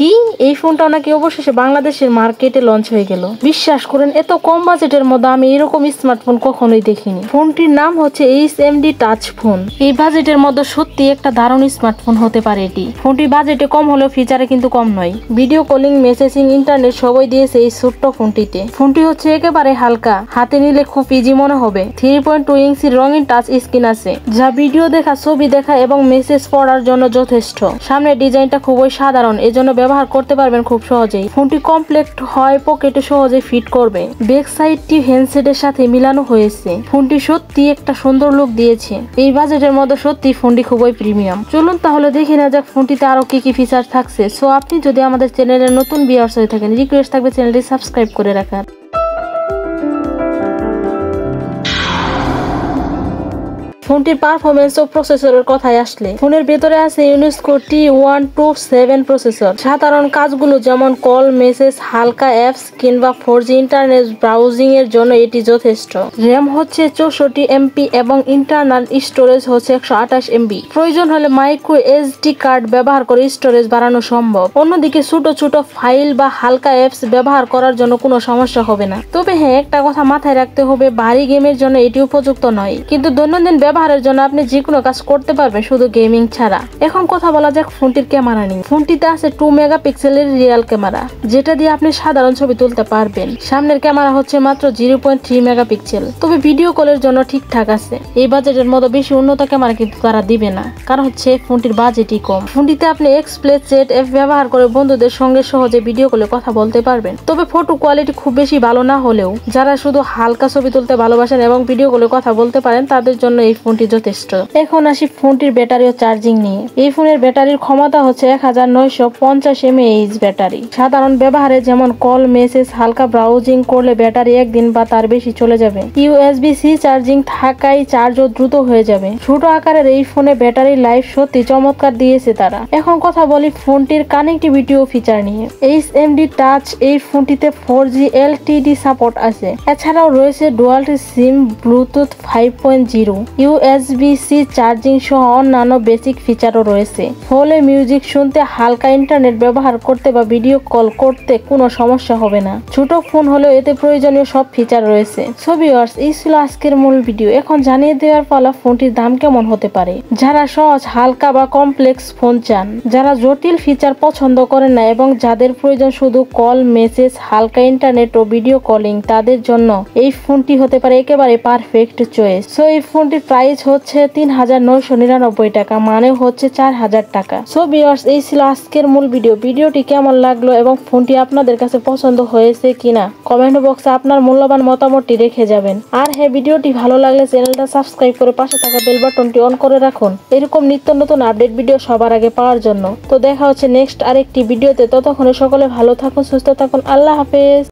কি এই ফোনটা নাকি অবশেষে বাংলাদেশের মার্কেটে লঞ্চ হয়ে গেল। বিশ্বাস করেন এত কম বাজেটের মধ্যে আমি এরকম স্মার্টফোন কখনোই দেখিনি। ফোনটির নাম হচ্ছে HMD টাচ ফোন। এই বাজেটের মধ্যে সত্যি একটা দারুণ স্মার্টফোন হতে পারে এটি। ফোনটি বাজেটে কম হলেও ফিচারে কিন্তু কম নয়। ভিডিও কলিং, মেসেজিং, ইন্টারনেট সবই দিয়েছে এই ছোট্ট ফোনটিতে। ফোনটি হচ্ছে একেবারে হালকা, হাতে নিলে খুব ইজি মনে হবে। 3.2 ইঞ্চির রঙিন টাচ স্ক্রিন আছে, যা ভিডিও দেখা, ছবি দেখা এবং মেসেজ পড়ার জন্য যথেষ্ট। সামনের ডিজাইনটা খুবই সাধারণ, এজন্য ব্যবহার করতে পারবেন খুব সহজেই। ফোনটি কমপ্যাক্ট হয়, পকেটে সহজে ফিট করবে। ব্যাক সাইডটি হ্যান্ডসেটের সাথে মিলানো হয়েছে। ফোনটি সত্যি একটা সুন্দর লুক দিয়েছে। এই বাজেটের মধ্যে সত্যি ফোনটি খুবই প্রিমিয়াম। চলুন তাহলে দেখে নেওয়া যাক ফোনটিতে আরো কি কি ফিচার থাকছে। সো আপনি যদি আমাদের চ্যানেলের নতুন ভিউয়ার্স হয়ে থাকেন, রিকোয়েস্ট থাকবে চ্যানেলটি সাবস্ক্রাইব করে রাখার। ফোনটির পারফরমেন্স ও প্রসেসরের কথায় আসলে, ফোনের ভেতরে আছে ইউনেস্কো T127 প্রসেসর। সাধারণ কাজগুলো যেমন কল, মেসেজ, হালকা অ্যাপস কিংবা 4G ইন্টারনেট ব্রাউজিং এর জন্য এটি যথেষ্ট। র্যাম হচ্ছে 64 MB এবং ইন্টারনাল স্টোরেজ হচ্ছে 128 MB। প্রয়োজন হলে মাইক্রো SD কার্ড ব্যবহার করে স্টোরেজ বাড়ানো সম্ভব। অন্যদিকে ছোট ছোট ফাইল বা হালকা অ্যাপস ব্যবহার করার জন্য কোনো সমস্যা হবে না। তবে হ্যাঁ, একটা কথা মাথায় রাখতে হবে, ভারী গেমের জন্য এটি উপযুক্ত নয়, কিন্তু দৈনন্দিন ব্যবহারের জন্য আপনি যে কোনো কাজ করতে পারবেন, শুধু গেমিং ছাড়া। এখন কথা বলা যাক ফোনটির ক্যামেরা নিয়ে। ফোনটিতে আছে 2 মেগাপিক্সেলের রিয়াল ক্যামেরা, যেটা দিয়ে আপনি সাধারণ ছবি তুলতে পারবেন। সামনের ক্যামেরা হচ্ছে মাত্র 0.3 মেগাপিক্সেল, তবে ভিডিও কলের জন্য ঠিকঠাক আছে। এই বাজেটের মতো বেশি উন্নত ক্যামেরা কিন্তু তারা দিবে না, কারণ হচ্ছে ফোনটির বাজেটই কম। ফোনটিতে আপনি এক্সপ্লেস চ্যাট অ্যাপ ব্যবহার করে বন্ধুদের সঙ্গে সহজে ভিডিও কলে কথা বলতে পারবেন। তবে ফটো কোয়ালিটি খুব বেশি ভালো না হলেও যারা শুধু হালকা ছবি তুলতে ভালোবাসেন এবং ভিডিও কলে কথা বলতে পারেন, তাদের জন্য এই ফোনটি যথেষ্ট। এখন আসি ফোনটির ব্যাটারি ও চার্জিং নিয়ে। এই ফোনের ব্যাটারির ক্ষমতা হচ্ছে 1950 mAh ব্যাটারি। সাধারণ ব্যবহারে যেমন কল, মেসেজ, হালকা ব্রাউজিং করলে ব্যাটারি একদিন বা তার বেশি চলে যাবে। USB-C চার্জিং থাকায় চার্জও দ্রুত হয়ে যাবে। ছোট আকারের এই ফোনে ব্যাটারি লাইফ সত্যি চমৎকার দিয়েছে তারা। এখন কথা বলি ফোনটির কানেক্টিভিটি ও ফিচার নিয়ে। HMD টাচ এই ফোনটিতে 4G LTE সাপোর্ট আছে। এছাড়াও রয়েছে dual SIM, Bluetooth 5.0, USB-C charging সহ অন্যান্য বেসিক ফিচারও রয়েছে। ফলে মিউজিক শুনতে, হালকা ইন্টারনেট ব্যবহার করতে বা ভিডিও কল করতে কোনো সমস্যা হবে না। ছোট ফোন হলেও এতে প্রয়োজনীয় সব ফিচার রয়েছে। সো ভিউয়ার্স, এই ছিল আজকের মূল ভিডিও। এখন জানিয়ে দেওয়ার পালা ফোনটির দাম কেমন হতে পারে। যারা সহজ, হালকা বা কমপ্লেক্স ফোন চান, যারা জটিল ফিচার পছন্দ করেন না এবং যাদের প্রয়োজন শুধু কল, মেসেজ, হালকা ইন্টারনেট ও ভিডিও কলিং, তাদের জন্য এই ফোনটি হতে পারে একেবারে পারফেক্ট চয়েস। সো এই ফোনটির প্রাইস হচ্ছে 3999 টাকা, মানে হচ্ছে 4000 টাকা। সো ভিউয়ার্স, এই ছিল আজকের মূল ভিডিও। ভিডিওটি কেমন লাগলো এবং ফোনটি আপনাদের কাছে পছন্দ হয়েছে কিনা কমেন্ট বক্সে আপনার মূল্যবান মতামতটি রেখে যাবেন। আর হ্যাঁ, ভিডিওটি ভালো লাগলে চ্যানেলটা সাবস্ক্রাইব করে পাশে থাকা বেল বাটনটি অন করে রাখুন, এরকম নিত্য নতুন আপডেট ভিডিও সবার আগে পাওয়ার জন্য। তো দেখা হচ্ছে নেক্সট আরেকটি ভিডিওতে। ততক্ষণে সকলে ভালো থাকুন, সুস্থ থাকুন। আল্লাহ হাফেজ।